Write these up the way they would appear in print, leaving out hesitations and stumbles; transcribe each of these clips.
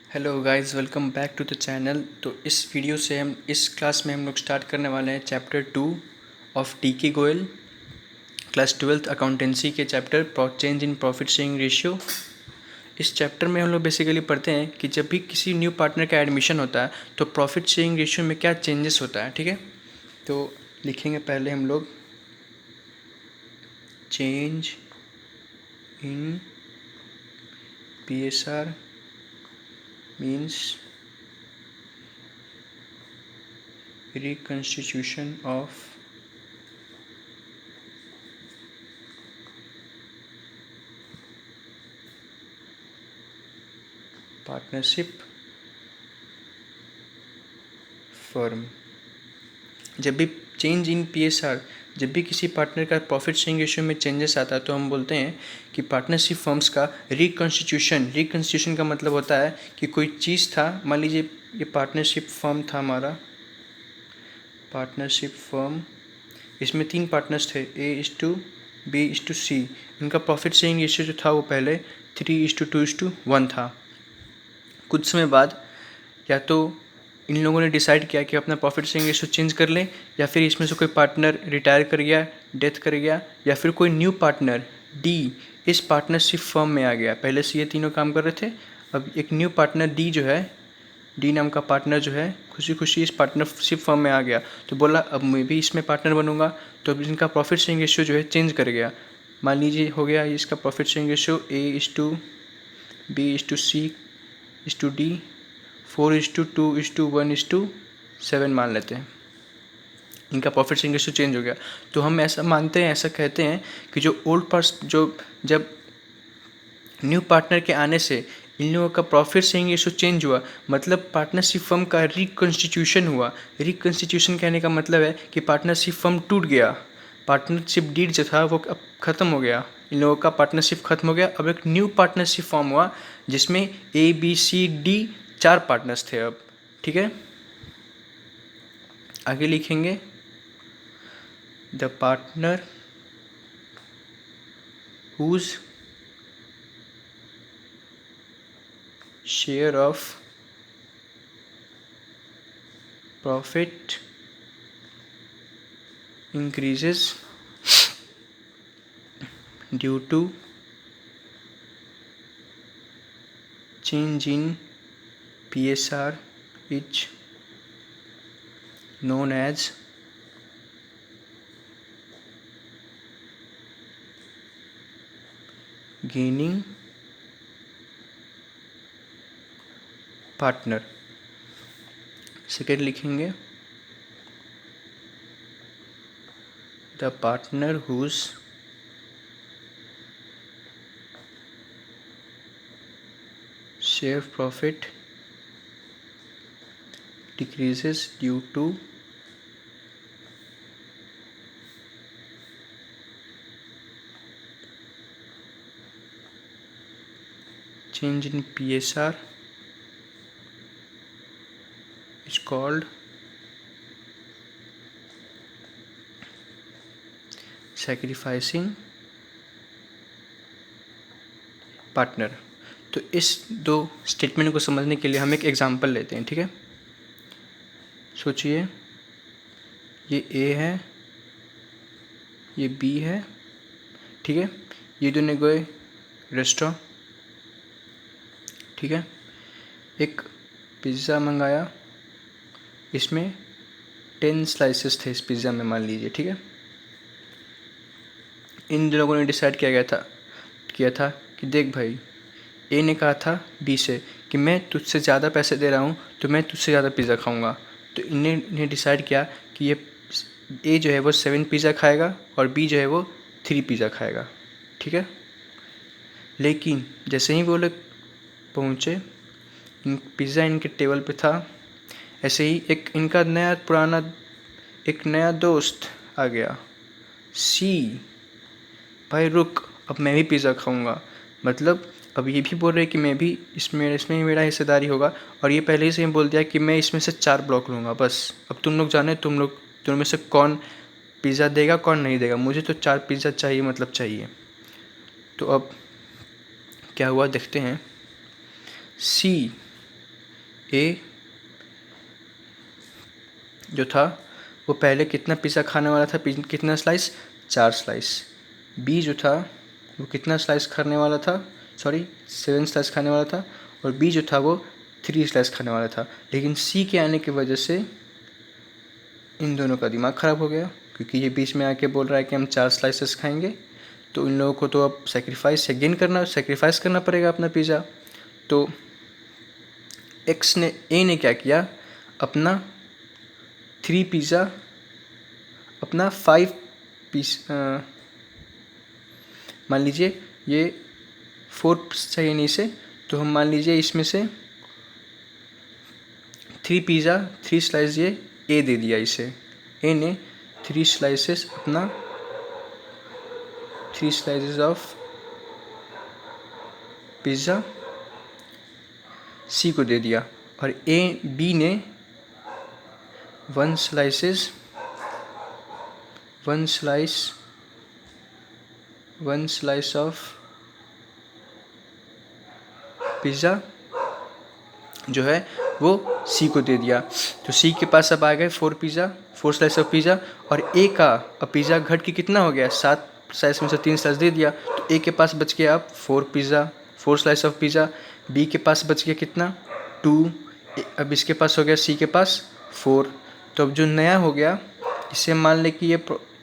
Hello guys, welcome back to the channel. तो इस video से इस क्लास में हम लोग स्टार्ट करने वाले हैं chapter 2 of T K. Goyal, class 12th accountancy के chapter change in profit sharing ratio. इस चैप्टर में हम लोग बेसिकली पढ़ते हैं कि जब भी किसी न्यू पार्टनर का एडमिशन होता है तो प्रॉफिट शेयरिंग रेशियो में क्या चेंजेस होता है। ठीक है, तो लिखेंगे पहले हम लोग change in PSR means reconstitution of partnership firm. जब भी चेंज इन PSR, जब भी किसी पार्टनर का प्रॉफिट शेयरिंग रेशियो में चेंजेस आता है तो हम बोलते हैं कि पार्टनरशिप फर्म्स का रिकॉन्स्टिट्यूशन का मतलब होता है कि कोई चीज़ था, मान लीजिए ये पार्टनरशिप फर्म था हमारा, पार्टनरशिप फर्म, इसमें 3 पार्टनर्स थे A:B:C। इनका प्रॉफिट शेयरिंग रेशियो जो था वो पहले 3:2:1 था। कुछ समय बाद या तो इन लोगों ने डिसाइड किया कि अपना प्रॉफिट शेयरिंग रेशियो चेंज कर लें, या फिर इसमें से कोई पार्टनर रिटायर कर गया, डेथ कर गया, या फिर कोई न्यू पार्टनर डी इस पार्टनरशिप फर्म में आ गया। पहले से ये तीनों काम कर रहे थे, अब एक न्यू पार्टनर डी नाम का पार्टनर जो है खुशी खुशी इस पार्टनरशिप फर्म में आ गया, तो बोला अब मैं भी इसमें पार्टनर बनूंगा। तो अब इनका प्रॉफिट शेयरिंग रेशियो जो है चेंज कर गया। मान लीजिए हो गया इसका प्रॉफिट शेयरिंग रेशियो A:B:C:D 4:2:1:7 मान लेते हैं। इनका प्रॉफिट शेयरिंग रेशियो चेंज हो गया, तो हम ऐसा मानते हैं, ऐसा कहते हैं कि जो जब न्यू पार्टनर के आने से इन लोगों का प्रॉफिट शेयरिंग रेशियो चेंज हुआ, मतलब पार्टनरशिप फर्म का रिकॉन्स्टिट्यूशन हुआ। रिकॉन्स्टिट्यूशन कहने का मतलब है कि पार्टनरशिप फर्म टूट गया, पार्टनरशिप डीड जो था वो अब ख़त्म हो गया, इन लोगों का पार्टनरशिप खत्म हो गया। अब एक न्यू पार्टनरशिप फॉर्म हुआ जिसमें A B C D 4 partners थे अब। ठीक है, आगे लिखेंगे the partner whose share of profit increases due to change in PSR is known as gaining partner। Second लिखेंगे the partner whose share profit decreases due to change in PSR is called sacrificing partner। तो इस दो statement को समझने के लिए हम एक एग्जांपल लेते हैं। ठीक है, सोचिए ये A है, ये B है। ठीक है, ये दोनों गए रेस्टोरेंट। ठीक है, एक पिज़्ज़ा मंगाया, इसमें 10 स्लाइसेस थे इस पिज़्ज़ा में मान लीजिए। ठीक है, इन लोगों ने डिसाइड किया था कि देख भाई, ए ने कहा था बी से कि मैं तुझसे ज़्यादा पैसे दे रहा हूँ तो मैं तुझसे ज़्यादा पिज़्ज़ा खाऊंगा। तो इन्हें डिसाइड किया कि ये ए जो है वो 7 पिज़्ज़ा खाएगा और बी जो है वो 3 पिज़्ज़ा खाएगा। ठीक है, लेकिन जैसे ही वो लोग पहुँचे, पिज़्ज़ा इनके टेबल पे था, ऐसे ही एक इनका एक नया दोस्त आ गया, सी। भाई रुक, अब मैं भी पिज़्ज़ा खाऊंगा। मतलब अब ये भी बोल रहे हैं कि मैं भी इसमें मेरा हिस्सेदारी होगा, और ये पहले ही से बोल दिया कि मैं इसमें से 4 ब्लॉक लूँगा बस। अब तुम लोग जाने, तुम में से कौन पिज़्ज़ा देगा कौन नहीं देगा, मुझे तो 4 पिज़्ज़ा चाहिए, मतलब चाहिए। तो अब क्या हुआ देखते हैं। सी ए जो था वो पहले कितना पिज़्ज़ा खाने वाला था, कितना स्लाइस, 4 स्लाइस। बी जो था वो कितना स्लाइस खाने वाला था, सॉरी 7 स्लाइस खाने वाला था, और बी जो था वो 3 स्लाइस खाने वाला था। लेकिन सी के आने की वजह से इन दोनों का दिमाग ख़राब हो गया, क्योंकि ये बीच में आके बोल रहा है कि हम 4 स्लाइसेस खाएंगे। तो इन लोगों को तो अब सेक्रीफाइस करना पड़ेगा अपना पिज़्ज़ा। तो ए ने क्या किया, अपना 3 पिज़्ज़ा, अपना 5 पीस, मान लीजिए ये 4 चाहिए नहीं से, तो हम मान लीजिए इसमें से 3 पिज़्ज़ा 3 स्लाइस ये ए दे दिया इसे। ए ने 3 स्लाइसेस अपना 3 स्लाइसेस ऑफ पिज़्ज़ा सी को दे दिया, और बी ने 1 स्लाइस ऑफ पिज़्ज़ा जो है वो सी को दे दिया। तो सी के पास अब आ गए 4 स्लाइस ऑफ पिज़्ज़ा, और ए का अब पिज़्ज़ा घट के कितना हो गया, 7 स्लाइस में से 3 स्लाइस दे दिया। तो ए के पास बच गया अब 4 स्लाइस ऑफ पिज़्ज़ा। बी के पास बच गया कितना, 2। अब इसके पास हो गया सी के पास 4। तो अब जो नया हो गया, इससे मान लें कि ये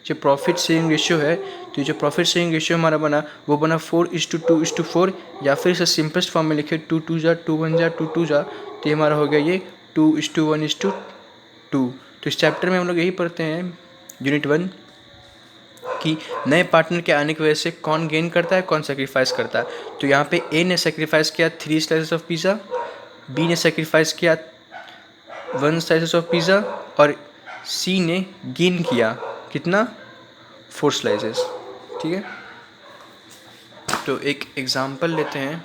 जो प्रॉफिट शेयरिंग रेशियो है, तो ये जो प्रॉफिट शेयरिंग रेशियो हमारा बना वो बना 4:2:4, या फिर इसे सिंपलेस्ट फॉर्म में लिखे 2 जा 2 1 जा 2 2 जा, तो ये हमारा हो गया ये 2:1:2। तो इस चैप्टर में हम लोग यही पढ़ते हैं, यूनिट 1, कि नए पार्टनर के आने की वजह से कौन गेन करता है, कौन सेक्रीफाइस करता है। तो यहाँ पे ए ने सेक्रीफाइस किया 3 स्लाइसेस ऑफ पिज़्ज़ा, बी ने सेक्रीफाइस किया 1 स्लाइसेस ऑफ पिज़्ज़ा, और सी ने गेन किया कितना, 4 स्लाइसेस। ठीक है, तो एक एग्जांपल लेते हैं।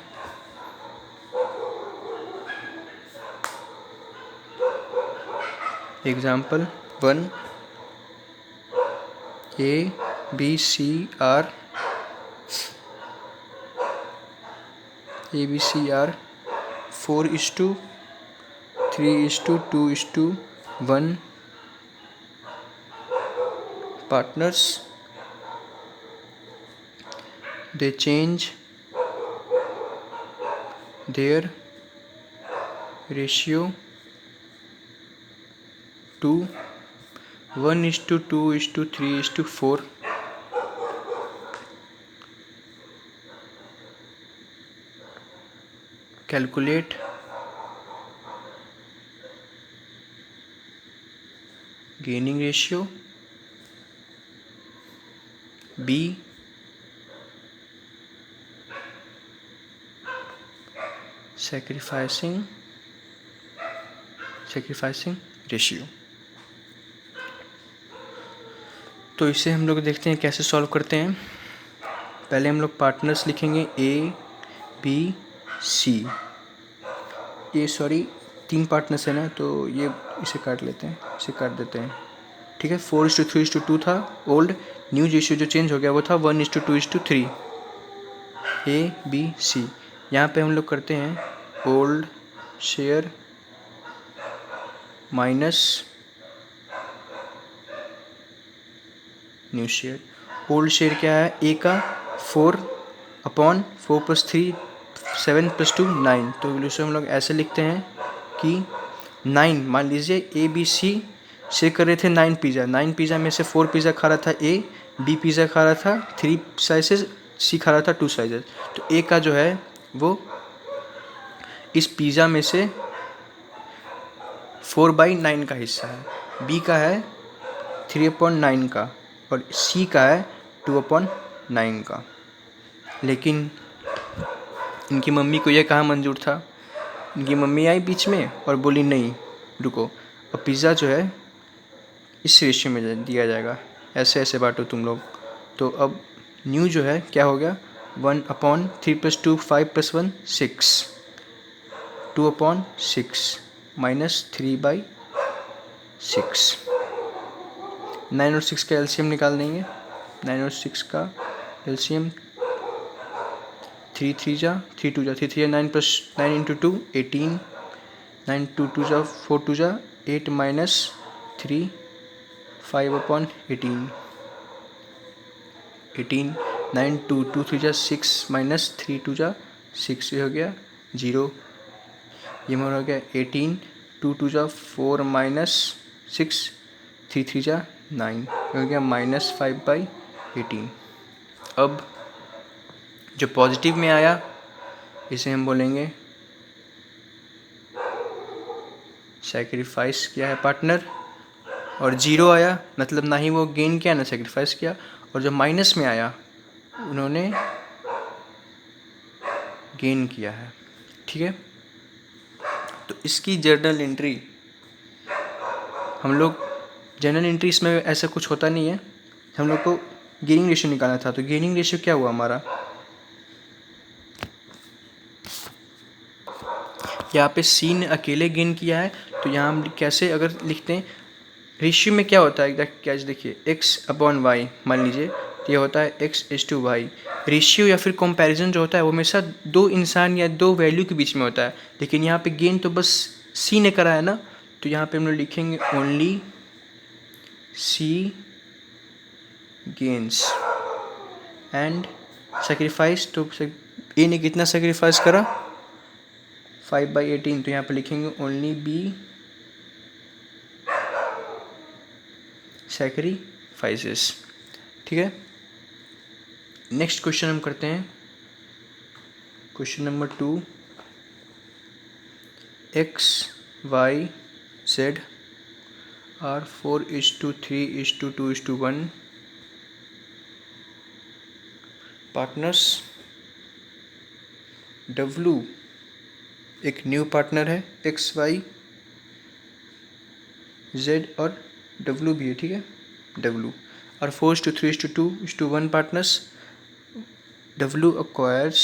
Example 1, A B C are 4:3:2:1 partners. They change their ratio to 1:2:3:4. Calculate gaining ratio. B, sacrificing ratio. तो इसे हम लोग देखते हैं कैसे सॉल्व करते हैं। पहले हम लोग पार्टनर्स लिखेंगे ए बी सी। ये सॉरी 3 पार्टनर्स है ना, तो ये इसे काट लेते हैं, इसे काट देते हैं। ठीक है, 4:3:2 था ओल्ड, न्यू रेशियो जो चेंज हो गया वो था 1:2:3। ए बी सी, यहाँ पे हम लोग करते हैं old share minus new share. Old share क्या है, ए का 4/4 + 3 7 + 2 9। तो इसे हम लोग ऐसे लिखते हैं कि 9, मान लीजिए ए बी सी से कर रहे थे 9 पिज़्ज़ा, 9 पिज़्ज़ा में से 4 पिज़्ज़ा खा रहा था ए, बी पिज़्ज़ा खा रहा था 3 स्लाइसेस, सी खा रहा था 2 स्लाइसेस। तो ए का जो है वो इस पिज़्ज़ा में से 4/9 का हिस्सा है, बी का है 3/9 का, और सी का है 2/9 का। लेकिन इनकी मम्मी को यह कहाँ मंजूर था, इनकी मम्मी आई बीच में और बोली नहीं रुको, अब पिज़्ज़ा जो है इस रेशियो में दिया जाएगा, ऐसे ऐसे बांटो तुम लोग। तो अब न्यू जो है क्या हो गया, 1/3 + 2 5 + 1 6, 2/6 माइनस 3/6। 9 और 6 का एलसीएम निकाल देंगे। 9 और 6 का एलसीएम 3 3 जा 3 2 जा 3 3 9 + 9 × 2 18, 9 2 2 जा 4 2 जा 8 माइनस 3 5/18 18 9 2 2 3 जा 6 माइनस 3 2 जा 6, ये हो गया 0। ये मोर हो गया 18 2 2 जा 4 माइनस 6 3 3 जा 9, ये हो गया -5/18। अब जो पॉजिटिव में आया इसे हम बोलेंगे सैक्रिफाइस किया है पार्टनर, और 0 आया मतलब ना ही वो गेन किया ना सैक्रिफाइस किया। और जो माइनस में आया उन्होंने गेन किया है, ठीक है। तो इसकी जर्नल एंट्री हम लोग, जर्नल एंट्री इसमें ऐसा कुछ होता नहीं है, हम लोग को गेनिंग रेशियो निकालना था। तो गेनिंग रेशियो क्या हुआ हमारा, यहाँ पे सी ने अकेले गेन किया है। तो यहाँ हम कैसे अगर लिखते हैं, रेशियो में क्या होता है क्या, देखिए x/y मान लीजिए, तो ये होता है x/y। रेशियो या फिर कंपैरिजन जो होता है वो हमेशा दो इंसान या दो वैल्यू के बीच में होता है, लेकिन यहाँ पे गेन तो बस सी ने करा है ना। तो यहाँ पे हम लोग लिखेंगे only C gains and sacrifice. तो ए ने कितना सेक्रीफाइस करा 5/18, तो यहाँ पे लिखेंगे ओनली बी सैक्रिफाइसेस, ठीक है। नेक्स्ट क्वेश्चन हम करते हैं, question number 2। x y z are 4:3:2:1 partners. W एक न्यू पार्टनर है, x y z और W भी है, ठीक है। W और 4:3:2:1 partners. W acquires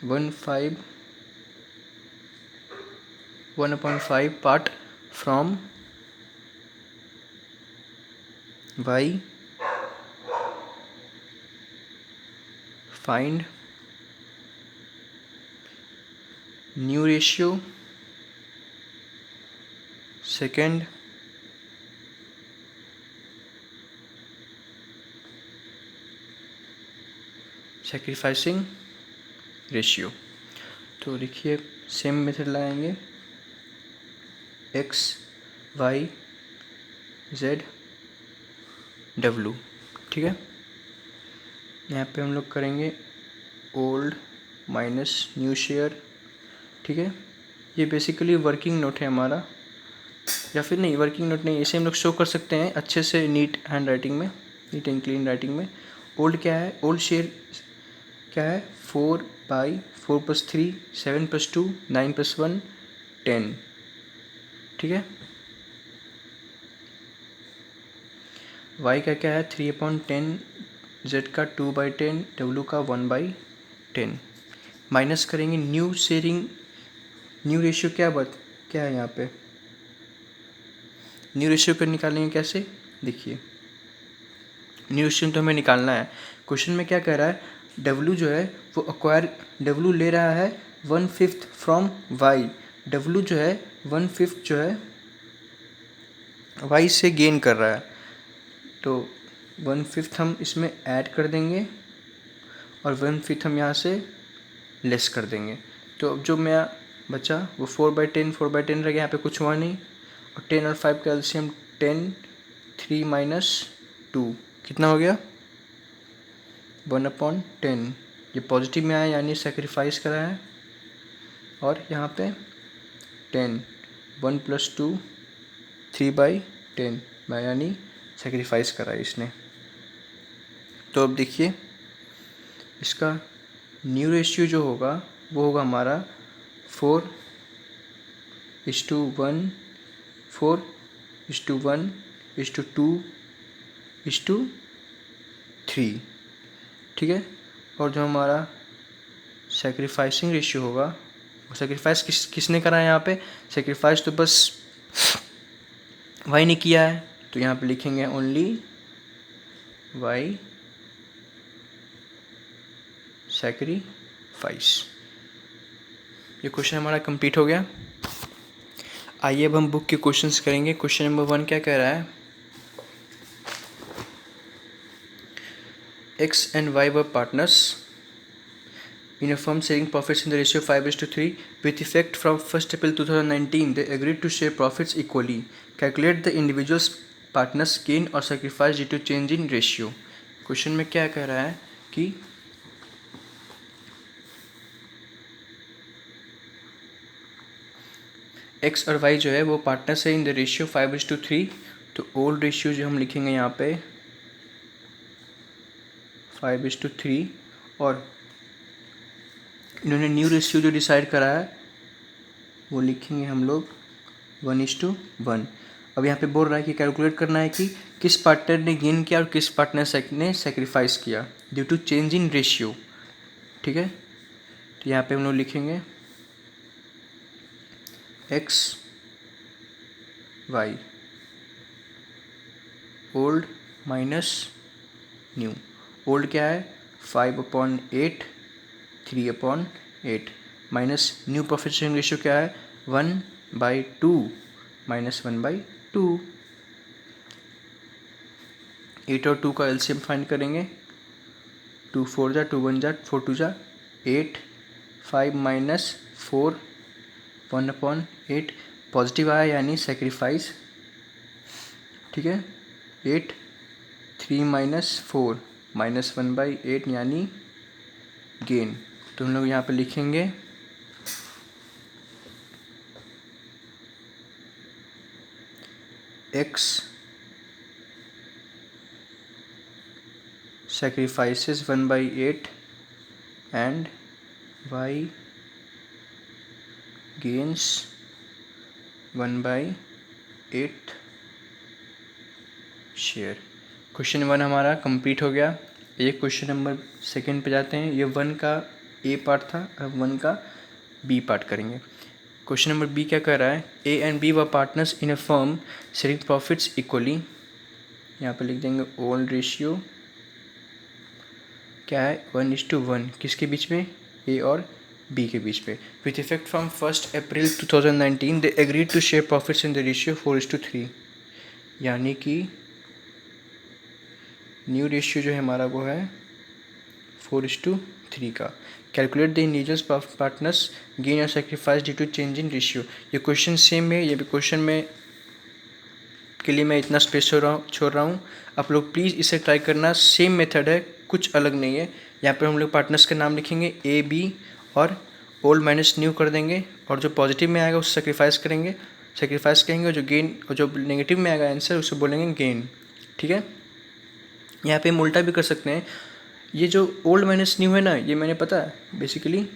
1/5 part from y, find new ratio, second sacrificing ratio. तो देखिए सेम मेथड लगाएंगे, x y z W, ठीक है। यहाँ पे हम लोग करेंगे ओल्ड माइनस न्यू शेयर, ठीक है। ये बेसिकली वर्किंग नोट है हमारा, या फिर नहीं वर्किंग नोट नहीं, इसे हम लोग शो कर सकते हैं अच्छे से नीट हैंड राइटिंग में, नीट एंड क्लीन राइटिंग में। ओल्ड क्या है, ओल्ड शेयर क्या है 4/4 + 3 7 + 2 9 + 1 10, ठीक है। y का क्या है 3/10, z का 2/10, w का 1/10। माइनस करेंगे न्यू शेयरिंग, न्यू रेशियो क्या है यहाँ पे, न्यू रेशियो को निकालेंगे कैसे, देखिए न्यू रेशियो तो हमें निकालना है। क्वेश्चन में क्या कह रहा है, W जो है वो अक्वायर, W ले रहा है 1/5 फ्रॉम y, W जो है 1/5 जो है y से गेन कर रहा है। तो 1/5 हम इसमें ऐड कर देंगे और 1/5 हम यहाँ से लेस कर देंगे। तो अब जो मेरा बचा वो 4/10 रह गया, यहाँ पे कुछ हुआ नहीं। और 10 और 5 का एलसीएम 10, 3 - 2 कितना हो गया 1/10। ये पॉजिटिव में आया यानी सेक्रीफाइस करा है, और यहाँ पे 10 1 + 2 3/10 यानी सेक्रीफाइस करा है इसने। तो अब देखिए इसका न्यू रेशियो जो होगा वो होगा हमारा 4:1 4:1 2:3, ठीक है। और जो हमारा सेक्रीफाइसिंग रेशियो होगा, वो सेक्रीफाइस किसने करा है, यहाँ पे सेक्रीफाइस तो बस वाई ने किया है। तो यहाँ पे लिखेंगे ओनली वाई सेक्रीफाइस, ये क्वेश्चन हमारा कंप्लीट हो गया। आइए अब हम बुक के क्वेश्चंस करेंगे। क्वेश्चन नंबर 1 क्या कह रहा है? X and Y were partners in a firm sharing profits in the ratio 5:3. With effect from 1st April 2019, they agreed to share profits equally. Calculate the individual partners' gain or sacrifice due to change in ratio. Question में क्या कह रहा है कि x और Y जो है वो पार्टनर्स है इन द रेशियो 5:3। तो ओल्ड रेशियो जो हम लिखेंगे यहाँ पे 5:3, और इन्होंने न्यू रेशियो जो डिसाइड करा है वो लिखेंगे हम लोग 1:1। अब यहाँ पे बोल रहा है कि कैलकुलेट करना है कि किस पार्टनर ने गेन किया और किस पार्टनर ने सेक्रीफाइस किया due to change in ratio. ठीक है, तो यहाँ पे हम लोग लिखेंगे X Y old minus new. Old क्या है 5/8, 3/8 minus new profit sharing ratio क्या है 1/2 माइनस 1/2। 8 और 2 का एलसीएम फाइंड करेंगे। 2 4 जा, 2 1 जा, 4 2 जा 8, 5 माइनस 4 1/8 पॉजिटिव आया यानी सेक्रीफाइस। ठीक है, 8 3 माइनस 4 माइनस 1/8 यानी गेन। तो हम लोग यहाँ पे लिखेंगे x sacrifices 1/8 and y gains 1/8 share. Question 1 हमारा कंप्लीट हो गया। ये क्वेश्चन नंबर 2 पे जाते हैं। ये 1 का ए पार्ट था, अब 1 का बी पार्ट करेंगे। क्वेश्चन नंबर बी क्या कर रहा है? A and B were partners in a firm sharing profits equally. यहाँ पे लिख देंगे ओल्ड रेशियो क्या है 1:1 किसके बीच में? ए और बी के बीच में। With effect from 1 April 2019 they agreed to share profits in the ratio 4:3, यानी कि न्यू रेशियो जो है हमारा वो है 4:3 का। Calculate the individuals partners gain और sacrifice due to change in ratio. ये क्वेश्चन सेम है, ये भी क्वेश्चन में के लिए मैं इतना स्पेस छोड़ रहा हूँ। आप लोग प्लीज़ इसे ट्राई करना। सेम मेथड है, कुछ अलग नहीं है। यहाँ पर हम लोग पार्टनर्स के नाम लिखेंगे ए बी और ओल्ड माइनस न्यू कर देंगे, और जो पॉजिटिव में आएगा उसे सेक्रीफाइस करेंगे, सेक्रीफाइस कहेंगे, और जो गेन और जो नेगेटिव में आएगा आंसर उसे बोलेंगे गेन। ठीक है, यहाँ पे हम उल्टा भी कर सकते हैं। ये जो ओल्ड माइनस न्यू है ना, ये मैंने पता है बेसिकली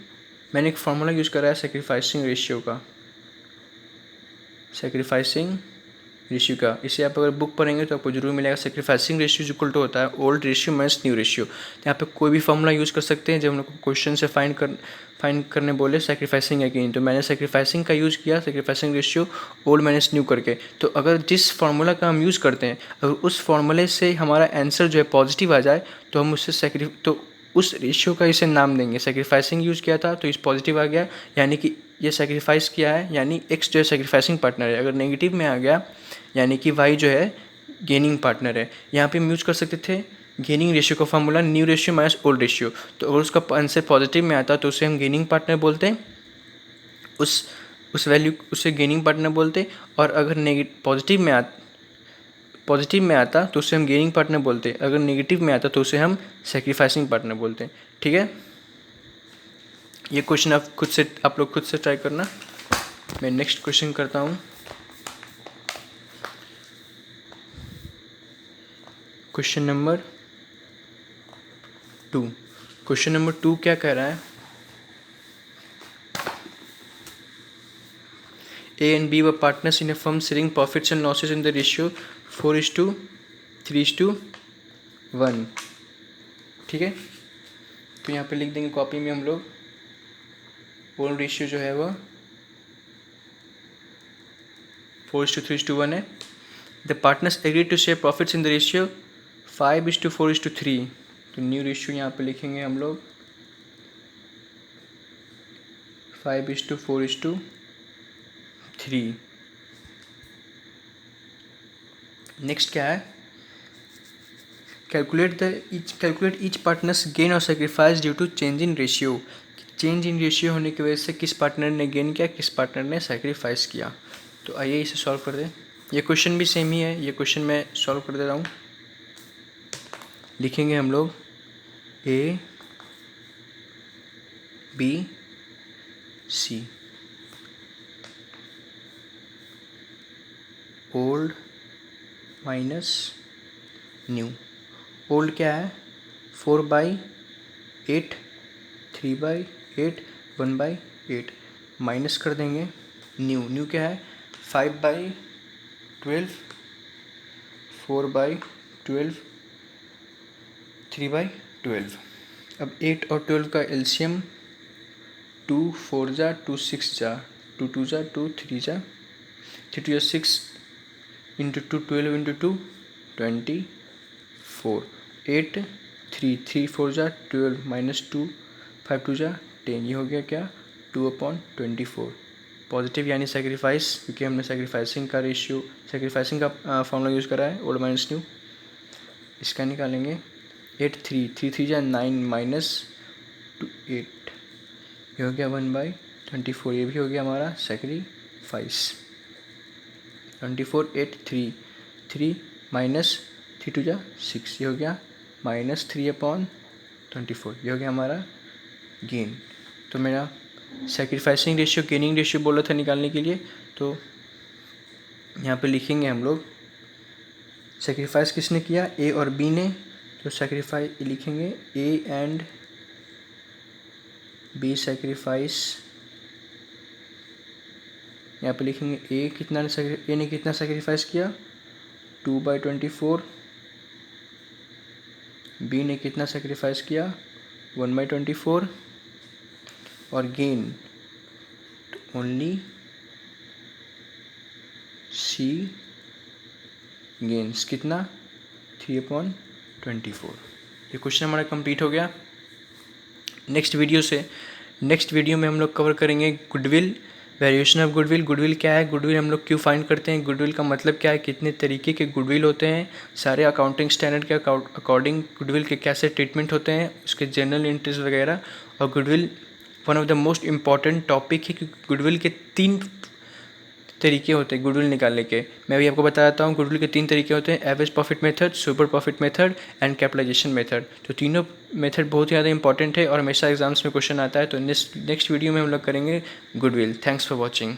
मैंने एक फार्मूला यूज़ करा है सेक्रीफाइसिंग रेशियो का, सेक्रीफाइसिंग रेशियो का। इसे आप अगर बुक पढ़ेंगे तो आपको जरूर मिलेगा। सेक्रीफाइसिंग रेशियो इक्वल टू होता है old ratio minus new ratio. यहाँ पे कोई भी फार्मूला यूज़ कर सकते हैं। जब हम लोग क्वेश्चन से फाइंड करने बोले सेक्रीफाइसिंग अगेन, तो मैंने सेक्रीफाइसिंग का यूज़ किया, sacrificing ratio old minus new करके। तो अगर जिस फार्मूला का हम यूज़ करते हैं, अगर उस फार्मूले से हमारा आंसर जो है पॉजिटिव आ जाए तो हम उससे उस रेशियो का इसे नाम देंगे। सेक्रीफाइसिंग यूज़ किया था तो इस पॉजिटिव आ गया, यानी कि ये सेक्रीफाइस किया है, यानी एक्स जो है सेक्रीफाइसिंग पार्टनर है। अगर नेगेटिव में आ गया यानी कि वाई जो है गेनिंग पार्टनर है। यहाँ पे हम यूज़ कर सकते थे गेनिंग रेशियो का formula new ratio minus old ratio. तो अगर उसका आंसर पॉजिटिव में आता तो उसे हम गेनिंग पार्टनर बोलते हैं, उस वैल्यू उसे गेनिंग पार्टनर बोलते। और अगर पॉजिटिव में आता तो उसे हम गेनिंग पार्टनर बोलते। अगर नेगेटिव में आता तो उसे हम सेक्रीफाइसिंग पार्टनर बोलते हैं। ठीक है, ये क्वेश्चन आप लोग खुद से ट्राई करना। मैं नेक्स्ट क्वेश्चन करता हूँ। Question number 2। क्वेश्चन नंबर 2 क्या कह रहा है? A and B were partners in a firm sharing profits and losses in the ratio 4:3:1। ठीक है, तो यहाँ पे लिख देंगे कॉपी में हम लोग ओल्ड रेशियो जो है वह 4:3:1 है। The partners agree to share profits in the ratio 5:4:3। तो न्यू रेशियो यहाँ पे लिखेंगे हम लोग 5:4:3। नेक्स्ट क्या है, कैलकुलेट ईच पार्टनर्स गेन और sacrifice due to change in ratio. Change in ratio होने की वजह से किस पार्टनर ने गेन किया, किस पार्टनर ने सेक्रीफाइस किया। तो आइए इसे सॉल्व कर दें। ये क्वेश्चन भी सेम ही है, ये क्वेश्चन मैं सॉल्व कर दे रहा हूँ। लिखेंगे हम लोग A B C, old minus new. Old क्या है 4/8, 3/8, 1/8, माइनस कर देंगे न्यू क्या है 5/12, 4/12, 3/12। अब 8 और 12 का एलसीएम 2 4 जा 2 6 जा 2 2 जा 2 3 जा 3 2 6 इंटू 2 12 इंटू 2 24, 8 3 3 4 जा 12 माइनस 2 5 2 जा 10। ये हो गया क्या 2/24 पॉजिटिव यानी सेक्रीफाइस, क्योंकि हमने सेक्रीफाइसिंग का फॉर्मूला यूज़ करा है ओल्ड माइनस न्यू। इसका निकालेंगे 8 3 3 3 जा 9 माइनस 2 8, ये हो गया 1/24। ये भी हो गया हमारा सेक्रीफाइस। 24 8 3 3 माइनस 3 2 जा 6, ये हो गया -3/24। ये हो गया हमारा गेन। तो मेरा सेक्रीफाइसिंग रेशियो गेनिंग रेशियो बोला था निकालने के लिए, तो यहाँ पे लिखेंगे हम लोग सेक्रीफाइस किसने किया, ए और बी ने। तो सेक्रीफाइस लिखेंगे ए एंड बी सेक्रीफाइस। यहाँ पे लिखेंगे ए ने कितना सेक्रीफाइस किया 2/24, बी ने कितना सेक्रीफाइस किया 1/24, और गेन ओनली सी गेन्स कितना 3/24। ये क्वेश्चन हमारा कंप्लीट हो गया। नेक्स्ट वीडियो में हम लोग कवर करेंगे goodwill, variation of goodwill. Goodwill क्या है, गुडविल हम लोग क्यों फाइंड करते हैं, गुडविल का मतलब क्या है, कितने तरीके के गुडविल होते हैं, सारे अकाउंटिंग स्टैंडर्ड के अकॉर्डिंग गुडविल के कैसे ट्रीटमेंट होते हैं, उसके जनरल इंटरेस्ट वगैरह। और goodwill one of the most important topic है, क्योंकि गुडविल के 3 तरीके होते हैं गुडविल निकालने के। मैं भी आपको बता देता हूँ गुडविल के 3 तरीके होते हैं, average profit method, super profit method and capitalisation method. तो तीनों मेथड बहुत ही ज़्यादा इंपॉर्टेंट है और हमेशा एग्जाम्स में क्वेश्चन आता है। तो नेक्स्ट वीडियो में हम लोग करेंगे गुडविल। Thanks for watching.